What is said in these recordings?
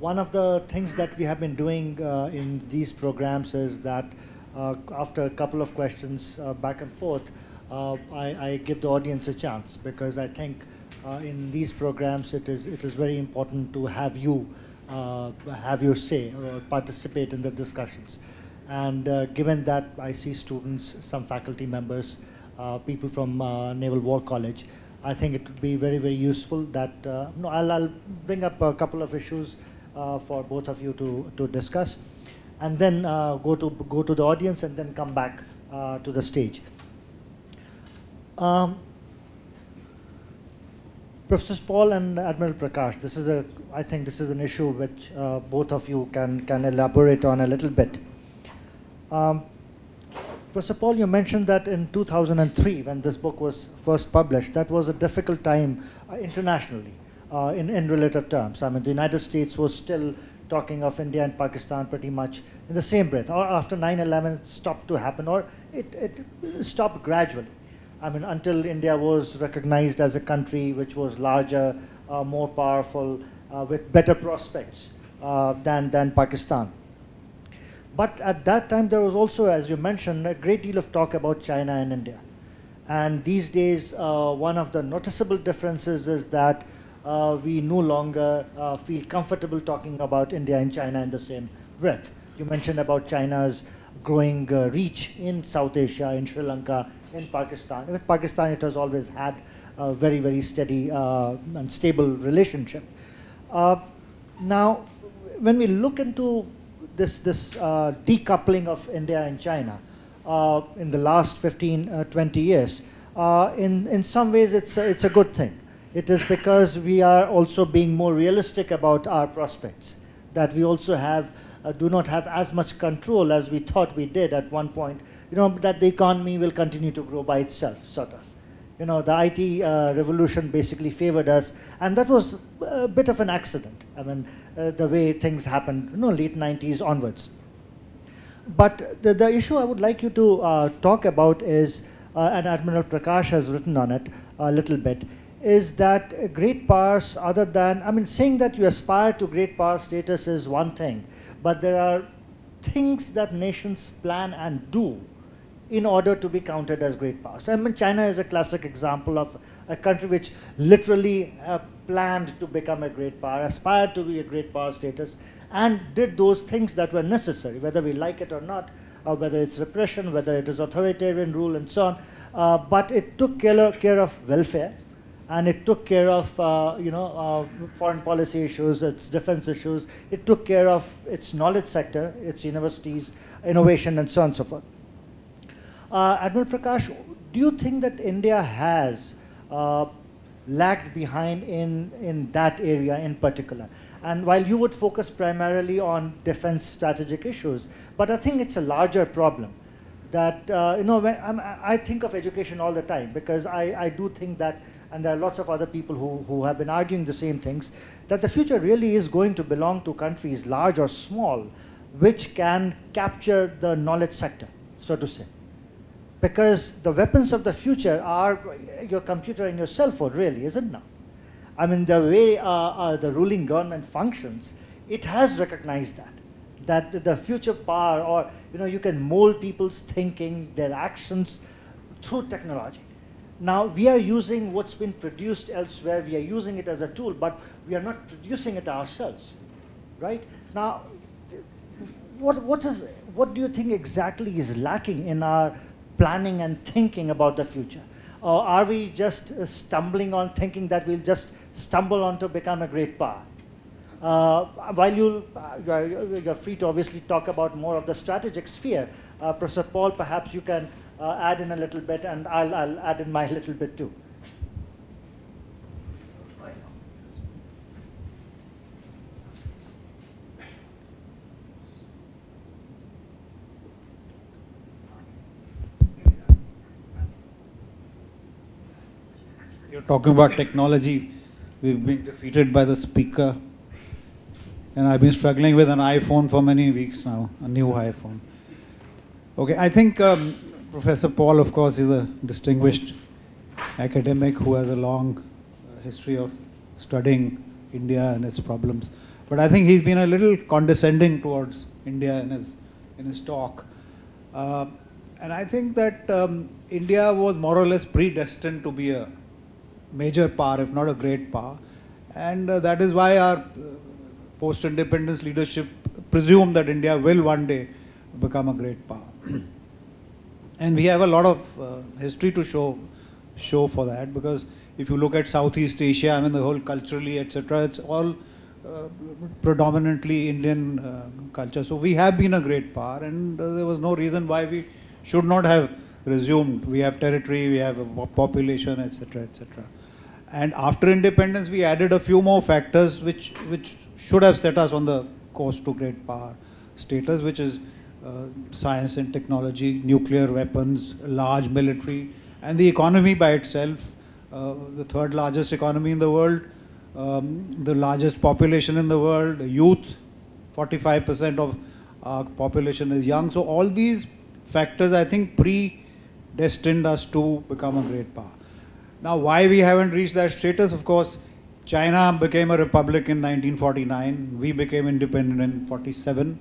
one of the things that we have been doing in these programs is that after a couple of questions back and forth, I give the audience a chance, because I think in these programs it is very important to have you have your say or participate in the discussions. And given that I see students, some faculty members, people from Naval War College, I think it would be very, very useful that no, I'll bring up a couple of issues for both of you to discuss, and then go to the audience, and then come back to the stage. Professor Paul and Admiral Prakash, I think this is an issue which both of you can elaborate on a little bit. Professor Paul, you mentioned that in 2003, when this book was first published, that was a difficult time internationally in relative terms. I mean, the United States was still talking of India and Pakistan pretty much in the same breath. Or after 9/11, it stopped to happen, or it stopped gradually. I mean, until India was recognized as a country which was larger, more powerful, with better prospects than Pakistan. But at that time, there was also, as you mentioned, a great deal of talk about China and India. And these days, one of the noticeable differences is that we no longer feel comfortable talking about India and China in the same breath. You mentioned about China's growing reach in South Asia, in Sri Lanka, in Pakistan. With Pakistan, it has always had a very, very steady and stable relationship. Now, when we look into this decoupling of India and China in the last 15, 20 years, in some ways it's a good thing. It is because we are also being more realistic about our prospects, that we also do not have as much control as we thought we did at one point, that the economy will continue to grow by itself, sort of. The IT revolution basically favored us, and that was a bit of an accident. I mean, the way things happened, late 90s onwards. But the issue I would like you to talk about is, and Admiral Prakash has written on it a little bit, is that great powers, other than, I mean, saying that you aspire to great power status is one thing, but there are things that nations plan and do in order to be counted as great powers. I mean, China is a classic example of a country which literally planned to become a great power, aspired to be a great power status, and did those things that were necessary, whether we like it or not, or whether it's repression, whether it is authoritarian rule, and so on. But it took care of welfare, and it took care of foreign policy issues, its defense issues. It took care of its knowledge sector, its universities, innovation, and so on and so forth. Admiral Prakash, do you think that India has lagged behind in that area in particular? And while you would focus primarily on defense strategic issues, but I think it's a larger problem. That, when I think of education all the time, because I do think that, and there are lots of other people who have been arguing the same things, that the future really is going to belong to countries, large or small, which can capture the knowledge sector, so to say. Because the weapons of the future are your computer and your cell phone, really, isn't it now? I mean, the way the ruling government functions, it has recognized that the future power, or you can mold people's thinking, their actions through technology. Now, we are using what's been produced elsewhere. We are using it as a tool, but we are not producing it ourselves, right? Now, what do you think exactly is lacking in our planning and thinking about the future? Or are we just stumbling on thinking that we'll just stumble on to become a great power? While you're free to obviously talk about more of the strategic sphere, Professor Paul, perhaps you can add in a little bit, and I'll add in my little bit too. You're talking about technology. We've been defeated by the speaker. And I've been struggling with an iPhone for many weeks now, a new iPhone. Okay, I think Professor Paul, of course, is a distinguished academic who has a long history of studying India and its problems. But But I think he's been a little condescending towards India in his talk. And I think that India was more or less predestined to be a major power, if not a great power. And that is why our post-independence leadership presumed that India will one day become a great power. And we have a lot of history to show for that, because if you look at Southeast Asia, I mean the whole culturally, etc., it's all predominantly Indian culture. So we have been a great power, and there was no reason why we should not have resumed. We have territory, we have a population, etc., etc. And after independence, we added a few more factors which should have set us on the course to great power status, which is science and technology, nuclear weapons, large military, and the economy by itself, the third largest economy in the world, the largest population in the world, youth, 45% of our population is young. So all these factors, I think, predestined us to become a great power. Now, why we haven't reached that status? Of course, China became a republic in 1949. We became independent in 1947.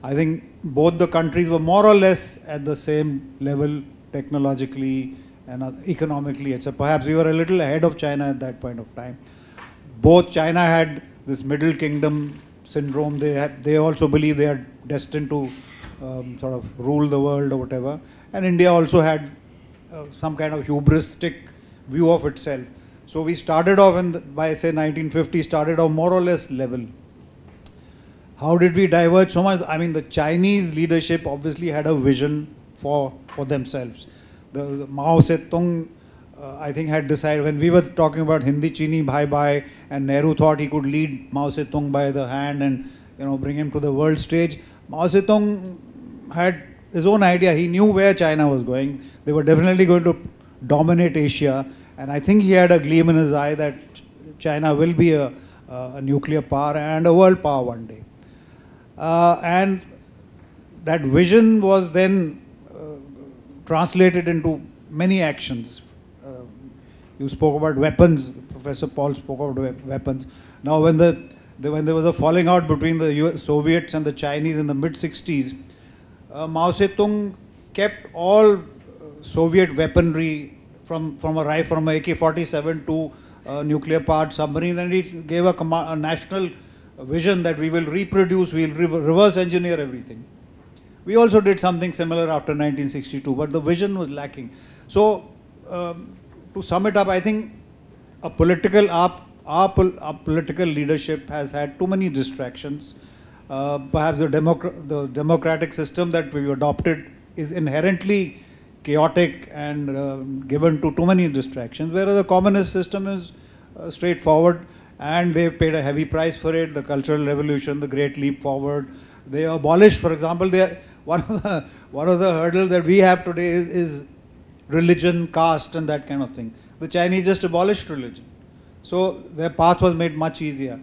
I think both the countries were more or less at the same level technologically and economically, etc. Perhaps we were a little ahead of China at that point of time. Both China had this middle kingdom syndrome. They also believe they are destined to sort of rule the world or whatever. And India also had some kind of hubristic view of itself. So we started off by say 1950, started off more or less level. How did we diverge so much? I mean, the Chinese leadership obviously had a vision for themselves. The Mao Zedong, I think, had decided, when we were talking about Hindi Chini bhai bhai, and Nehru thought he could lead Mao Zedong by the hand and bring him to the world stage. Mao Zedong had his own idea. He knew where China was going. They were definitely going to dominate Asia, and I think he had a gleam in his eye that China will be a nuclear power and a world power one day. And that vision was then translated into many actions. You spoke about weapons. Professor Paul spoke about weapons. Now, when there was a falling out between the Soviets and the Chinese in the mid-60s, Mao Zedong kept all Soviet weaponry from a rifle, from a AK-47 to a nuclear-powered submarine, and he gave a national vision that we will reproduce, we will reverse engineer everything. We also did something similar after 1962, but the vision was lacking. So, to sum it up, I think our political leadership has had too many distractions. Perhaps the democratic system that we've adopted is inherently chaotic and given to too many distractions, whereas the communist system is straightforward, and they've paid a heavy price for it. The Cultural Revolution, the Great Leap Forward. They abolished, for example, one of the hurdles that we have today is religion, caste, and that kind of thing. The Chinese just abolished religion. So their path was made much easier.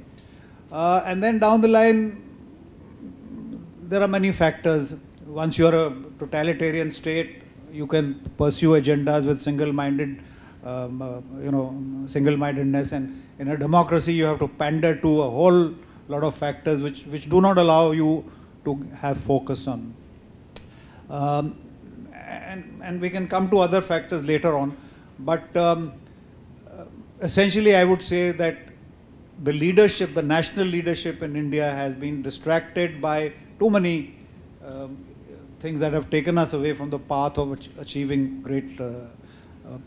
And then down the line, there are many factors. Once you're a totalitarian state, you can pursue agendas with single-mindedness, and in a democracy you have to pander to a whole lot of factors which do not allow you to have focus on. And we can come to other factors later on, but essentially I would say that the leadership, the national leadership in India has been distracted by too many things that have taken us away from the path of achieving great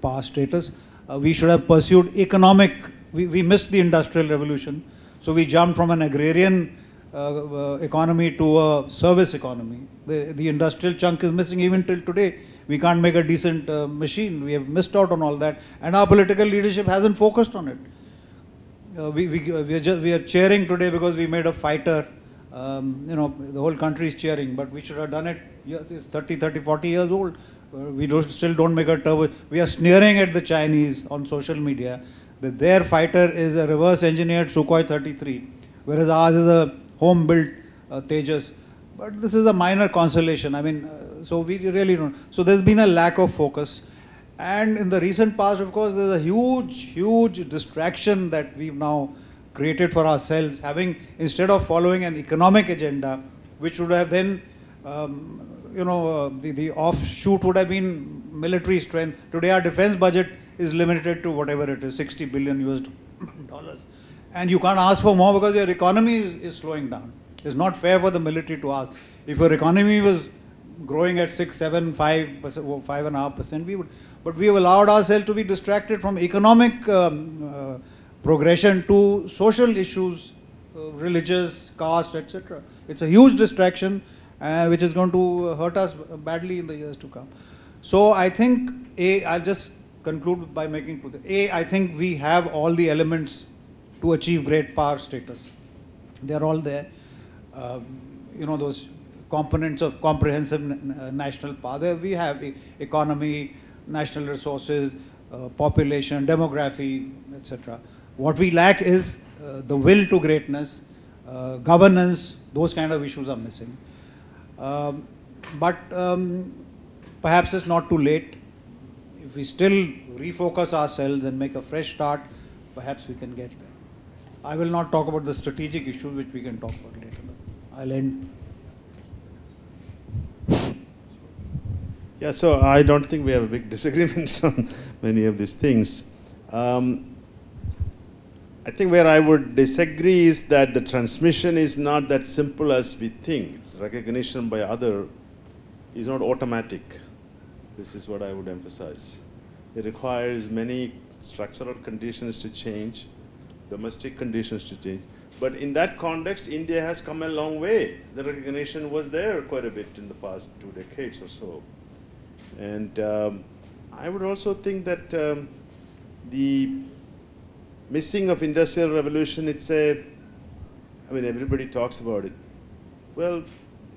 power status. We should have pursued economic, we missed the Industrial Revolution, so we jumped from an agrarian economy to a service economy. The industrial chunk is missing even till today. We can't make a decent machine. We have missed out on all that, and our political leadership hasn't focused on it. We are cheering today because we made a fighter. The whole country is cheering, but we should have done it 30, 40 years old. We still don't make a turbo. We are sneering at the Chinese on social media that their fighter is a reverse engineered Sukhoi 33, whereas ours is a home-built Tejas. But this is a minor consolation. I mean, so we really don't. So there's been a lack of focus. And in the recent past, of course, there's a huge distraction that we've now created for ourselves, instead of following an economic agenda, which would have then, the offshoot would have been military strength. Today our defense budget is limited to whatever it is, 60 billion US dollars. And you can't ask for more because your economy is slowing down. It's not fair for the military to ask. If your economy was growing at 6, 7, 5%, 5.5%, we would. But we have allowed ourselves to be distracted from economic progression to social issues, religious, caste, etc. It's a huge distraction which is going to hurt us badly in the years to come. So I think, I'll just conclude by making two things. I think we have all the elements to achieve great power status. They're all there. Those components of comprehensive national power. There we have economy, national resources, population, demography, etc. What we lack is the will to greatness, governance. Those kind of issues are missing. But perhaps it's not too late. If we still refocus ourselves and make a fresh start, perhaps we can get there. I will not talk about the strategic issues, which we can talk about later. I'll end. Yeah, so I don't think we have a big disagreements on many of these things. I think where I would disagree is that the transmission is not that simple as we think. It's recognition by other is not automatic. This is what I would emphasize. It requires many structural conditions to change, domestic conditions to change. But in that context, India has come a long way. The recognition was there quite a bit in the past 2 decades or so. And I would also think that the missing of industrial revolution, everybody talks about it. Well,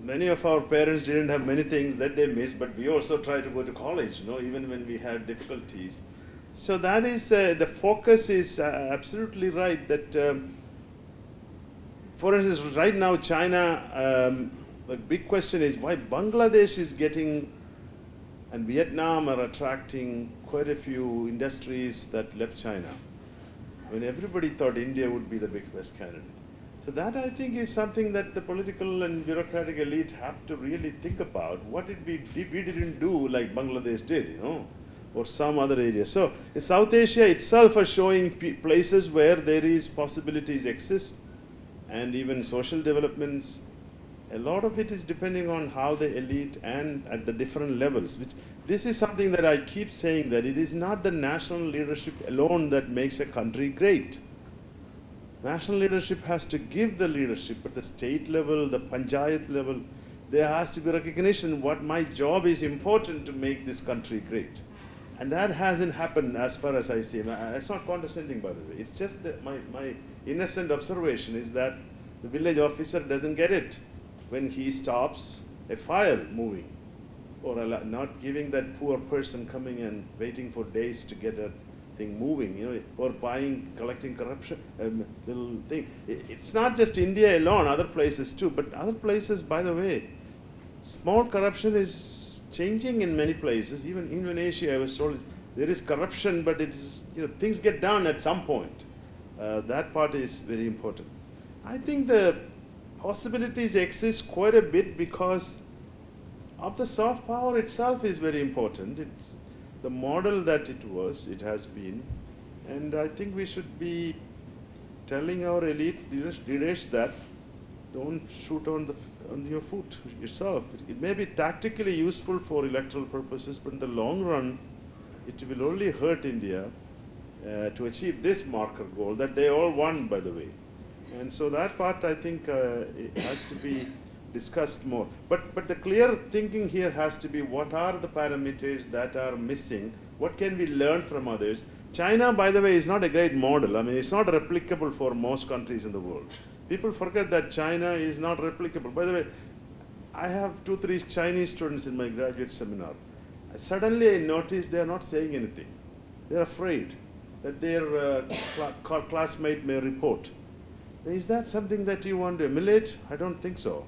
many of our parents didn't have many things that they missed, but we also tried to go to college, even when we had difficulties. So that is, the focus is absolutely right that, for instance, right now China, the big question is why Bangladesh is getting, and Vietnam are attracting quite a few industries that left China, when everybody thought India would be the best candidate. So that, I think, is something that the political and bureaucratic elite have to really think about. What did we didn't do like Bangladesh did, or some other area. So South Asia itself are showing places where there is possibilities exist, and even social developments. A lot of it is depending on how the elite and at the different levels. This is something that I keep saying, that it is not the national leadership alone that makes a country great. National leadership has to give the leadership at the state level, the panchayat level. There has to be recognition what my job is important to make this country great. And that hasn't happened as far as I see. It's not condescending, by the way. It's just that my innocent observation is that the village officer doesn't get it when he stops a fire moving, or not giving that poor person coming and waiting for days to get a thing moving, or collecting corruption, little thing. It's not just India alone, other places too, but other places, by the way, small corruption is changing in many places. Even Indonesia, I was told, there is corruption, but it is, things get done at some point. That part is very important. I think the possibilities exist quite a bit because of the soft power itself is very important. It's the model that it has been. And I think we should be telling our elite leaders that don't shoot on your foot yourself. It may be tactically useful for electoral purposes, but in the long run, it will only hurt India to achieve this marker goal that they all won, by the way. And so that part, I think, it has to be discussed more. But the clear thinking here has to be, what are the parameters that are missing? What can we learn from others? China, by the way, is not a great model. It's not replicable for most countries in the world. People forget that China is not replicable. By the way, I have 2, 3 Chinese students in my graduate seminar. Suddenly I noticed they are not saying anything. They're afraid that their classmate may report. Is that something that you want to emulate? I don't think so.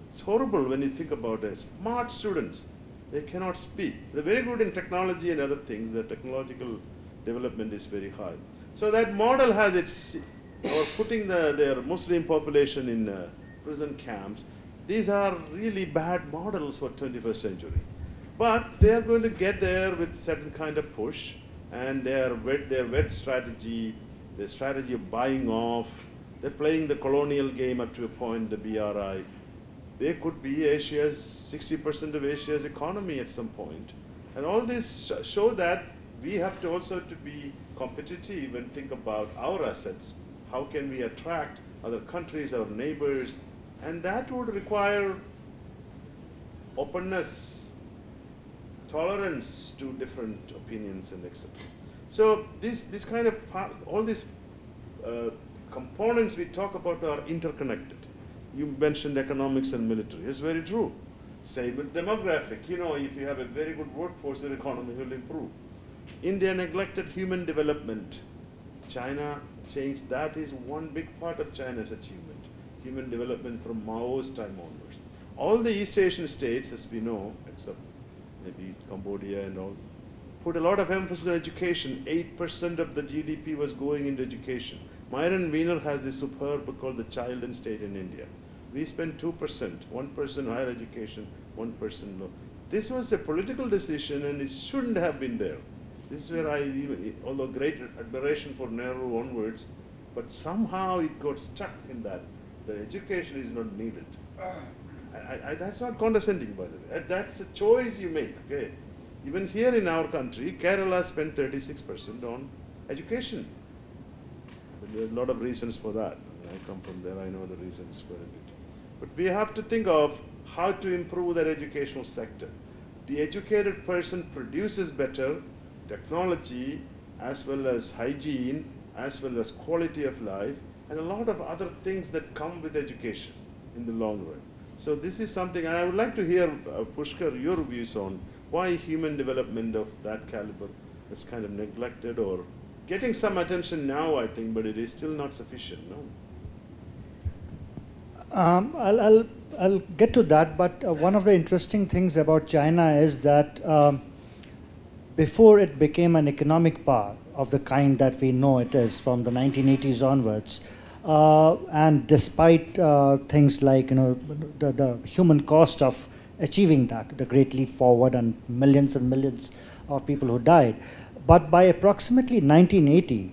It's horrible when you think about it. Smart students, they cannot speak. They're very good in technology and other things. The technological development is very high. So that model has its or putting their Muslim population in prison camps, these are really bad models for 21st century. But they are going to get there with certain kind of push, and their wet strategy, the strategy of buying off, they're playing the colonial game up to a point, the BRI. They could be 60% of Asia's economy at some point. And all this show that we have to also to be competitive and think about our assets. How can we attract other countries, our neighbors? And that would require openness, tolerance to different opinions, and etc. So this kind of all these components we talk about are interconnected. You mentioned economics and military. It's very true. Same with demographic. You know, if you have a very good workforce, the economy will improve. India neglected human development. China changed. That is one big part of China's achievement. Human development from Mao's time onwards. All the East Asian states, as we know, except maybe Cambodia and all, put a lot of emphasis on education. 8% of the GDP was going into education. Myron Wiener has this superb book called The Child and State in India. We spent 2%, 1% higher education, 1% low. This was a political decision, and it shouldn't have been there. This is where although great admiration for Nehru onwards, but somehow it got stuck in that. The education is not needed. That's not condescending, by the way. That's a choice you make. Okay? Even here in our country, Kerala spent 36% on education. But there are a lot of reasons for that. I come from there, I know the reasons for it. But we have to think of how to improve that educational sector. The educated person produces better technology, as well as hygiene, as well as quality of life, and a lot of other things that come with education in the long run. So this is something, and I would like to hear, Pushkar, your views on why human development of that caliber is kind of neglected or getting some attention now, I think, but it is still not sufficient, no? I'll get to that, but one of the interesting things about China is that before it became an economic power of the kind that we know it is from the 1980s onwards, and despite things like the human cost of achieving that, the Great Leap Forward and millions of people who died, but by approximately 1980,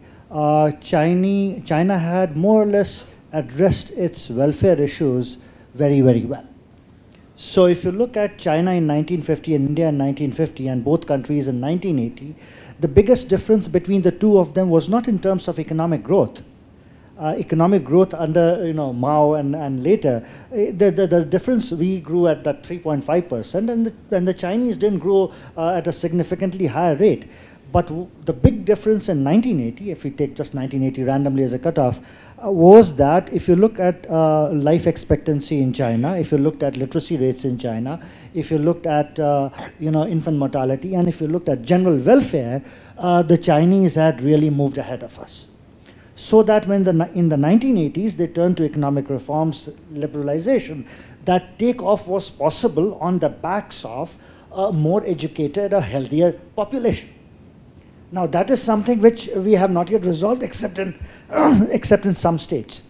China had more or less addressed its welfare issues very, very well. So if you look at China in 1950 and India in 1950 and both countries in 1980, the biggest difference between the two of them was not in terms of economic growth. Economic growth under Mao and later, the difference, we grew at that 3.5%, and the Chinese didn't grow at a significantly higher rate. But the big difference in 1980, if we take just 1980 randomly as a cutoff, was that if you look at life expectancy in China, if you looked at literacy rates in China, if you looked at infant mortality, and if you looked at general welfare, the Chinese had really moved ahead of us. So that when in the 1980s they turned to economic reforms, liberalization, that takeoff was possible on the backs of a more educated, a healthier population. Now that is something which we have not yet resolved except in some states.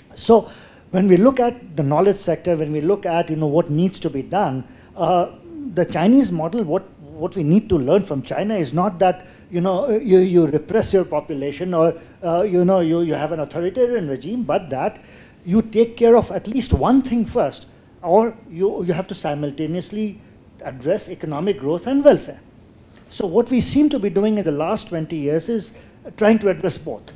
So when we look at the knowledge sector, when we look at what needs to be done, the Chinese model, what we need to learn from China is not that you repress your population or you have an authoritarian regime, but that you take care of at least one thing first, or you have to simultaneously address economic growth and welfare. So what we seem to be doing in the last 20 years is trying to address both.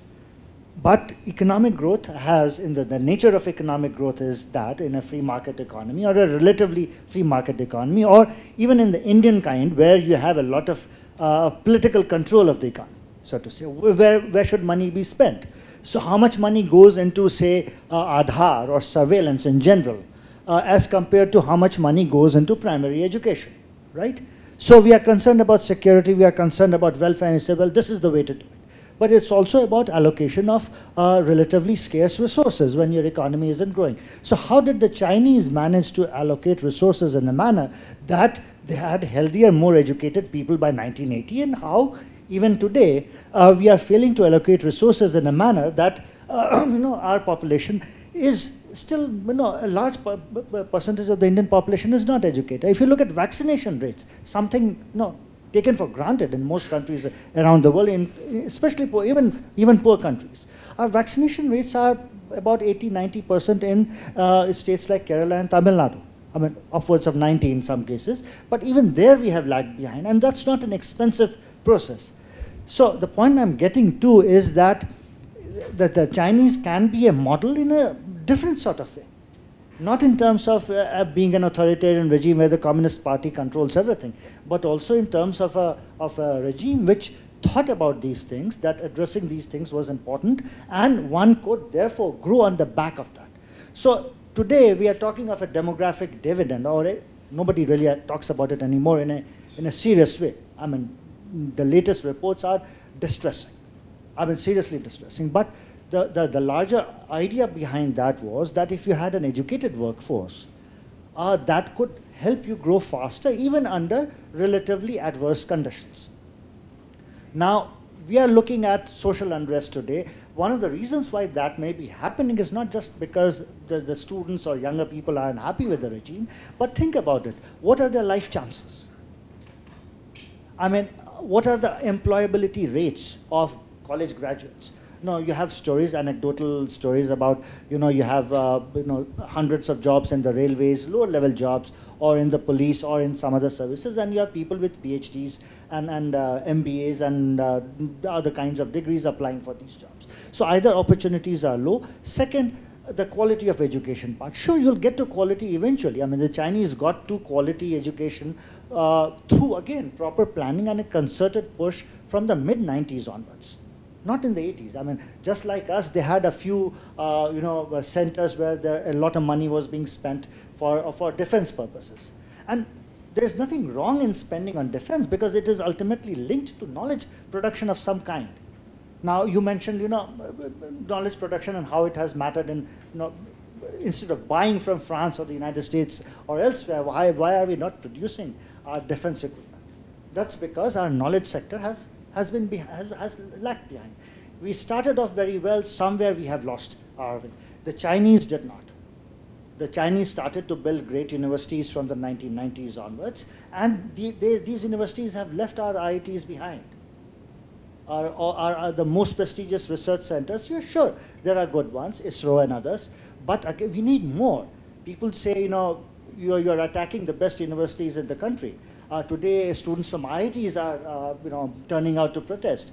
But economic growth has, in the nature of economic growth is that in a free market economy or a relatively free market economy, or even in the Indian kind where you have a lot of political control of the economy, so to say, where should money be spent? So how much money goes into, say, Aadhaar or surveillance in general, as compared to how much money goes into primary education, right? So we are concerned about security, we are concerned about welfare, and we say, well, this is the way to do it. But it's also about allocation of relatively scarce resources when your economy isn't growing. So how did the Chinese manage to allocate resources in a manner that they had healthier, more educated people by 1980, and how even today we are failing to allocate resources in a manner that our population is still, a large percentage of the Indian population is not educated. If you look at vaccination rates, something, taken for granted in most countries around the world, especially poor, even poor countries. Our vaccination rates are about 80–90% in states like Kerala and Tamil Nadu. I mean, upwards of 90 in some cases. But even there we have lagged behind, and that's not an expensive process. So the point I'm getting to is that the Chinese can be a model in a different sort of way. Not in terms of being an authoritarian regime where the Communist Party controls everything, but also in terms of a regime which thought about these things, that addressing these things was important, and one could therefore grow on the back of that. So today we are talking of a demographic dividend, or nobody really talks about it anymore in a serious way. I mean, the latest reports are distressing. I mean, seriously distressing. But the larger idea behind that was that if you had an educated workforce, that could help you grow faster even under relatively adverse conditions. Now, we are looking at social unrest today. One of the reasons why that may be happening is not just because the students or younger people are unhappy with the regime, but think about it. What are their life chances? I mean, what are the employability rates of college graduates? You have stories, anecdotal stories about, you have, hundreds of jobs in the railways, lower level jobs, or in the police, or in some other services, and you have people with PhDs and MBAs and other kinds of degrees applying for these jobs. So either opportunities are low. Second, the quality of education part. Sure, you'll get to quality eventually. I mean, the Chinese got to quality education through, again, proper planning and a concerted push from the mid-90s onwards. Not in the 80s. I mean, just like us, they had a few, centers where a lot of money was being spent for defense purposes. And there is nothing wrong in spending on defense because it is ultimately linked to knowledge production of some kind. Now, you mentioned, knowledge production and how it has mattered in, instead of buying from France or the United States or elsewhere, why are we not producing our defense equipment? That's because our knowledge sector has lagged behind. We started off very well. Somewhere we have lost our way. The Chinese did not. The Chinese started to build great universities from the 1990s onwards, and these universities have left our IITs behind. Are the most prestigious research centers. Yeah, sure, there are good ones, ISRO and others, but again, we need more. People say, you're attacking the best universities in the country. Today, students from IITs are, turning out to protest.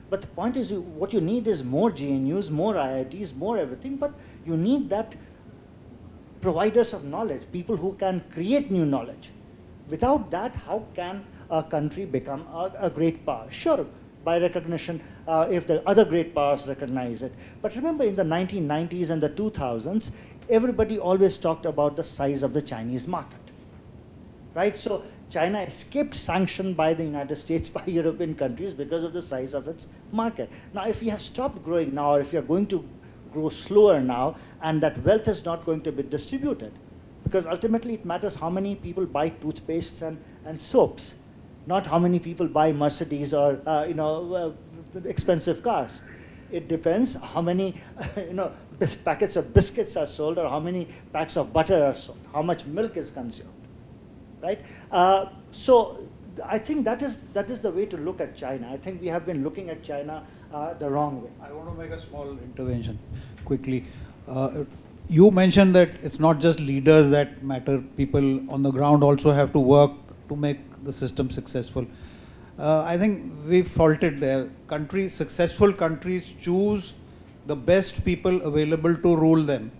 But the point is, what you need is more GNUs, more IITs, more everything, but you need that providers of knowledge, people who can create new knowledge. Without that, how can a country become a great power? Sure, by recognition, if the other great powers recognize it. But remember, in the 1990s and the 2000s, everybody always talked about the size of the Chinese market, right? So China escaped sanction by the United States, by European countries because of the size of its market. Now, if we have stopped growing now, or if we are going to grow slower now, and that wealth is not going to be distributed, because ultimately it matters how many people buy toothpastes and soaps, not how many people buy Mercedes or expensive cars. It depends how many packets of biscuits are sold, or how many packs of butter are sold, how much milk is consumed. Right? So I think that is the way to look at China. I think we have been looking at China the wrong way. I want to make a small intervention quickly. You mentioned that it's not just leaders that matter. People on the ground also have to work to make the system successful. I think we faulted there. Successful countries choose the best people available to rule them.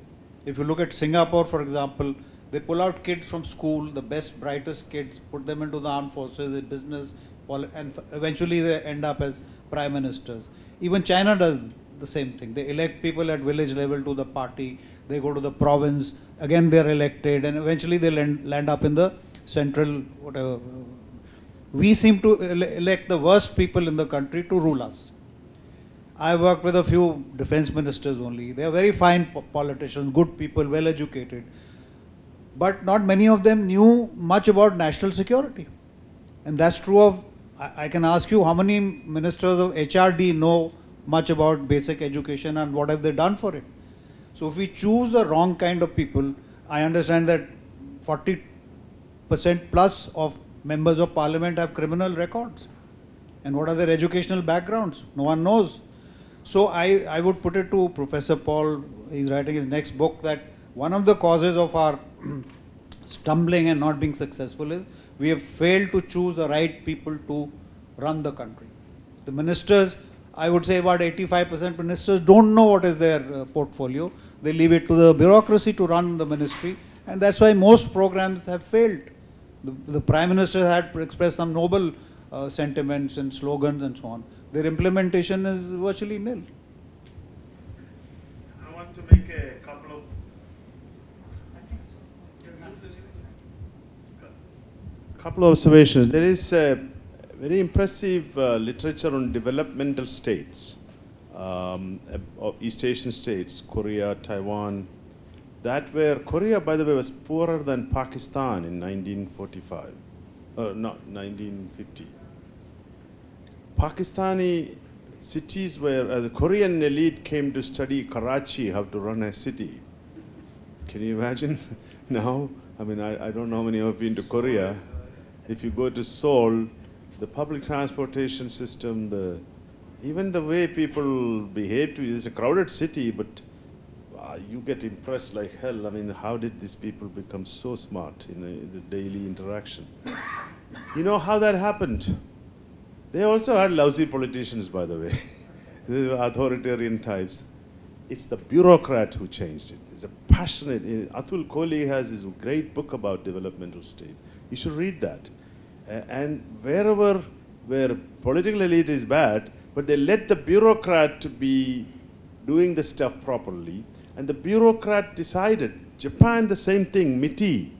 If you look at Singapore, for example, they pull out kids from school, the best, brightest kids, put them into the armed forces, in business, and eventually they end up as prime ministers. Even China does the same thing. They elect people at village level to the party, they go to the province, again they're elected, and eventually they land up in the central, whatever. We seem to elect the worst people in the country to rule us. I worked with a few defense ministers only. They are very fine politicians, good people, well educated. But not many of them knew much about national security. And that's true of, I can ask you how many ministers of HRD know much about basic education and what have they done for it. So if we choose the wrong kind of people, I understand that 40% plus of members of parliament have criminal records. And what are their educational backgrounds? No one knows. So I would put it to Professor Paul, he's writing his next book, that one of the causes of our stumbling and not being successful is we have failed to choose the right people to run the country. The ministers, I would say about 85% ministers don't know what is their portfolio. They leave it to the bureaucracy to run the ministry, and that's why most programs have failed. The Prime Minister had expressed some noble sentiments and slogans and so on. Their implementation is virtually nil. I want to make a couple of observations. There is a very impressive literature on developmental states, of East Asian states, Korea, Taiwan, that where Korea, by the way, was poorer than Pakistan in 1945, not 1950. Pakistani cities where the Korean elite came to study Karachi, how to run a city. Can you imagine now? I mean, I don't know how many have been to Korea. If you go to Seoul, the public transportation system, even the way people behave to you, it's a crowded city, but you get impressed like hell. I mean, how did these people become so smart in the daily interaction? You know how that happened? They also had lousy politicians, by the way. They were authoritarian types. It's the bureaucrat who changed it. It's a passionate, Atul Kohli has his great book about developmental state. You should read that. And wherever where political elite is bad, but they let the bureaucrat to be doing the stuff properly, and the bureaucrat decided. Japan, the same thing, MITI.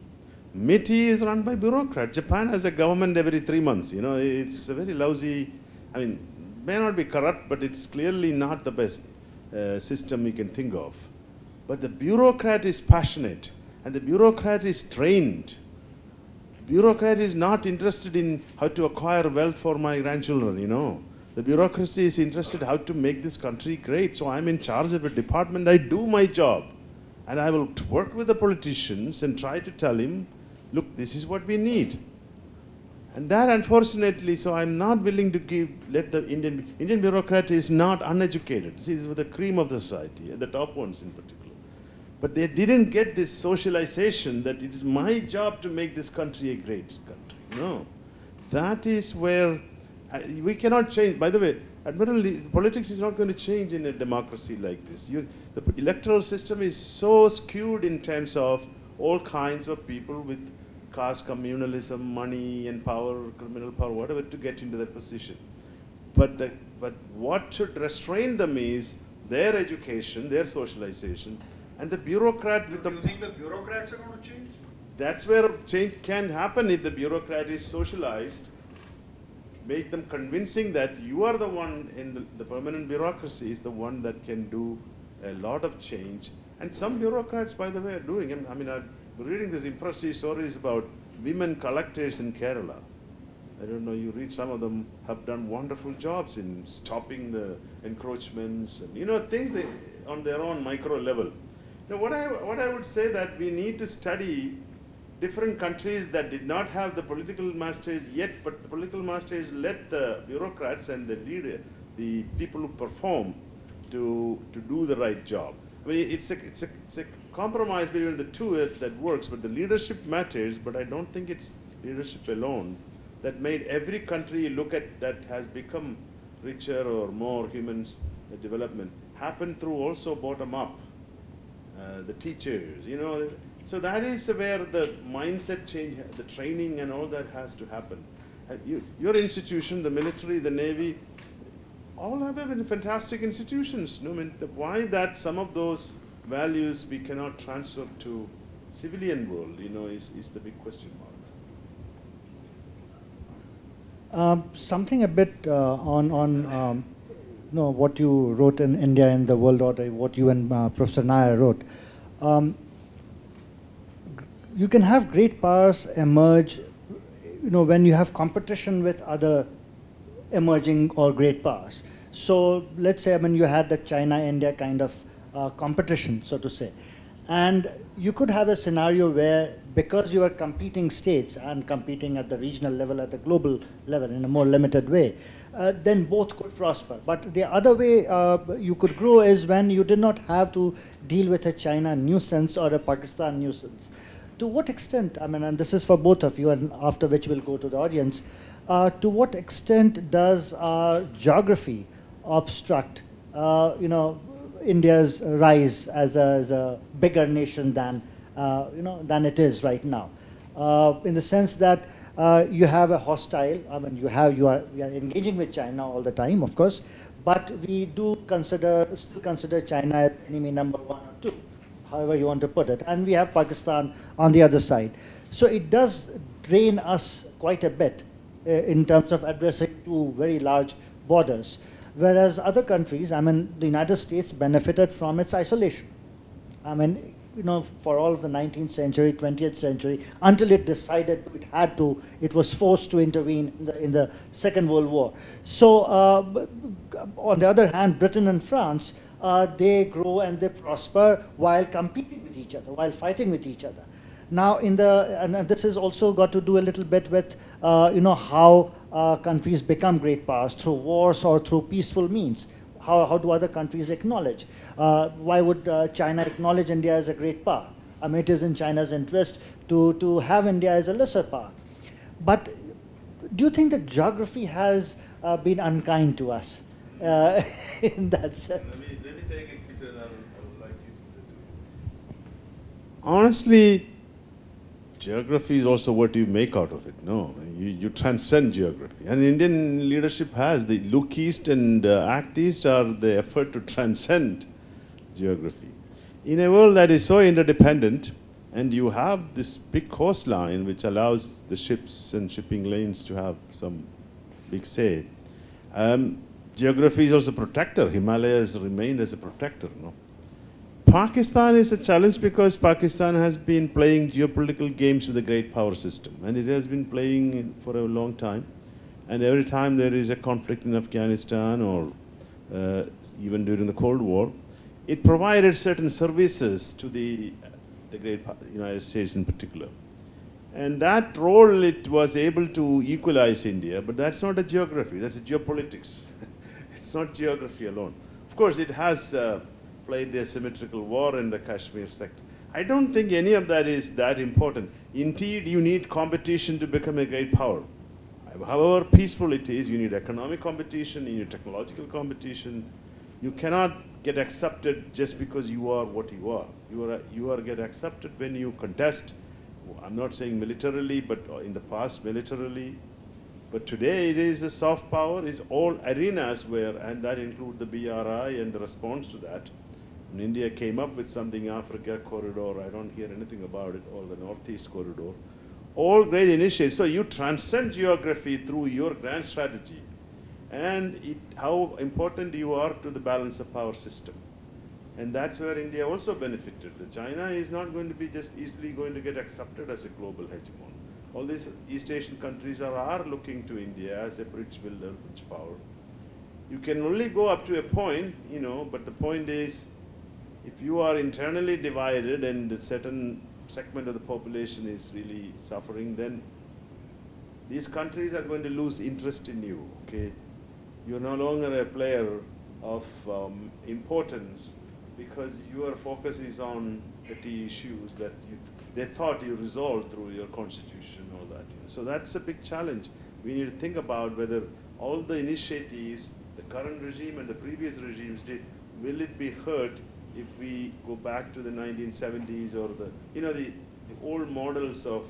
MITI is run by bureaucrat. Japan has a government every 3 months. You know, it's a very lousy, I mean, may not be corrupt, but it's clearly not the best system you can think of. But the bureaucrat is passionate, and the bureaucrat is trained. The bureaucrat is not interested in how to acquire wealth for my grandchildren, you know. The bureaucracy is interested how to make this country great. So I'm in charge of a department, I do my job. And I will work with the politicians and try to tell him, look, this is what we need. And that, unfortunately, so I'm not willing to let the Indian bureaucrat is not uneducated. See, this is the cream of the society, the top ones in particular. But they didn't get this socialization that it is my job to make this country a great country. No. That is where we cannot change. By the way, Admiral, politics is not going to change in a democracy like this. The electoral system is so skewed in terms of all kinds of people with caste communalism, money and power, criminal power, whatever, to get into that position. But what should restrain them is their education, their socialization, and the bureaucrat with the... Do you think the bureaucrats are going to change? That's where change can happen if the bureaucrat is socialized. Make them convincing that you are the one in the permanent bureaucracy is the one that can do a lot of change. And some bureaucrats, by the way, are doing. I mean, I'm reading these impressive stories about women collectors in Kerala. I don't know, you read, some of them have done wonderful jobs in stopping the encroachments and, you know, things on their own micro level. Now, what I would say that we need to study different countries that did not have the political masters yet, but the political masters let the bureaucrats and the people who perform to do the right job. I mean, it's a compromise between the two that works, but the leadership matters, but I don't think it's leadership alone that made every country look at that has become richer or more human development happen through also bottom up. The teachers, you know, so that is where the mindset change, the training and all that has to happen. Your institution, the military, the Navy, all have been fantastic institutions. No, I mean, why that some of those values we cannot transfer to civilian world, you know, is the big question mark. Something a bit on you know, what you wrote in India and the World Order, what you and Professor Nair wrote. You can have great powers emerge, you know, when you have competition with other emerging or great powers. So let's say, I mean, you had the China-India kind of competition, so to say. And you could have a scenario where, because you are competing states and competing at the regional level, at the global level in a more limited way, then both could prosper. But the other way you could grow is when you did not have to deal with a China nuisance or a Pakistan nuisance. To what extent, I mean, and this is for both of you, and after which we'll go to the audience, to what extent does geography obstruct, India's rise as a bigger nation than, than it is right now? In the sense that you have a hostile, I mean, we are engaging with China all the time, of course, but we do still consider China as enemy number 1 or 2, however you want to put it. And we have Pakistan on the other side. So it does drain us quite a bit in terms of addressing 2 very large borders. Whereas other countries, I mean, the United States benefited from its isolation. I mean, for all of the 19th century, 20th century, until it decided it was forced to intervene in the Second World War. So, on the other hand, Britain and France, they grow and they prosper while competing with each other, while fighting with each other. Now, and this has also got to do a little bit with, how countries become great powers, through wars or through peaceful means. How do other countries acknowledge? Why would China acknowledge India as a great power? I mean, it is in China's interest to have India as a lesser power. But do you think that geography has been unkind to us in that sense? Let me take a quick turn. I would like you to say to it. Honestly, geography is also what you make out of it. No, you transcend geography. And Indian leadership has the look east and act east are the effort to transcend geography. In a world that is so interdependent, and you have this big coastline which allows the ships and shipping lanes to have some big say, geography is also a protector. Himalaya has remained as a protector. No? Pakistan is a challenge because Pakistan has been playing geopolitical games with the great power system, and it has been playing for a long time. And every time there is a conflict in Afghanistan or even during the Cold War, it provided certain services to the great United States in particular. And that role, it was able to equalize India, but that's not a geography, that's a geopolitics. It's not geography alone. Of course, it has played the asymmetrical war in the Kashmir sector. I don't think any of that is that important. Indeed, you need competition to become a great power. However peaceful it is, you need economic competition, you need technological competition. You cannot get accepted just because you are what you are. You are get accepted when you contest. I'm not saying militarily, but in the past militarily. But today it is a soft power, is all arenas where, and that includes the BRI and the response to that. And India came up with something, Africa Corridor, I don't hear anything about it, or the Northeast Corridor. All great initiatives. So you transcend geography through your grand strategy and how important you are to the balance of power system. And that's where India also benefited. China is not going to be just easily going to get accepted as a global hegemon. All these East Asian countries are looking to India as a bridge builder, bridge power. You can only go up to a point, but the point is, if you are internally divided and a certain segment of the population is really suffering, then these countries are going to lose interest in you, okay? You're no longer a player of importance because your focus is on petty issues that they thought you resolved through your constitution and all that. So that's a big challenge. We need to think about whether all the initiatives the current regime and the previous regimes did, will it be hurt if we go back to the 1970s or the old models of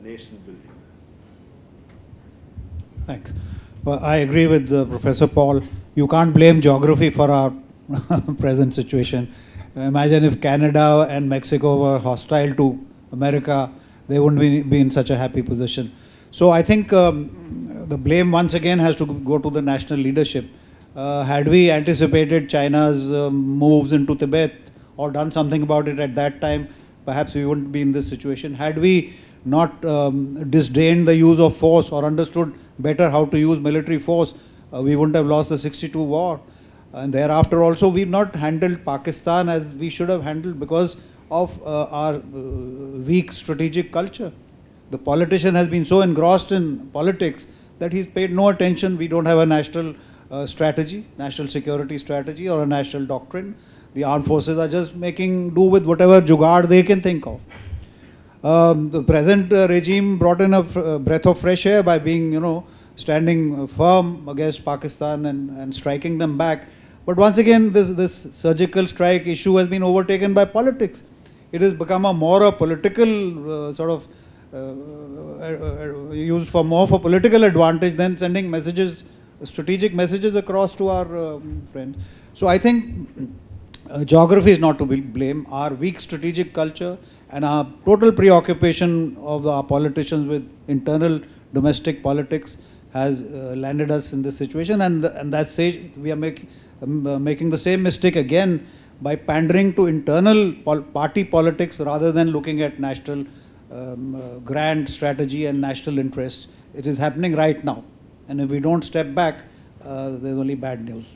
nation building? Thanks. Well, I agree with Professor Paul. You can't blame geography for our present situation. Imagine if Canada and Mexico were hostile to America, they wouldn't be in such a happy position. So I think the blame once again has to go to the national leadership. Had we anticipated China's moves into Tibet or done something about it at that time, perhaps we wouldn't be in this situation. Had we not disdained the use of force or understood better how to use military force, we wouldn't have lost the 62 war. And thereafter also, we've not handled Pakistan as we should have handled because of our weak strategic culture. The politician has been so engrossed in politics that he's paid no attention. We don't have a national strategy, national security strategy, or a national doctrine. The armed forces are just making do with whatever jugaad they can think of. The present regime brought in a breath of fresh air by being, standing firm against Pakistan and striking them back. But once again, this surgical strike issue has been overtaken by politics. It has become a political used for more for political advantage than sending messages, strategic messages across to our friends. So I think geography is not to be blamed. Our weak strategic culture and our total preoccupation of our politicians with internal domestic politics has landed us in this situation, and that's we are making the same mistake again by pandering to internal party politics rather than looking at national grand strategy and national interests. It is happening right now, and if we don't step back, there's only bad news.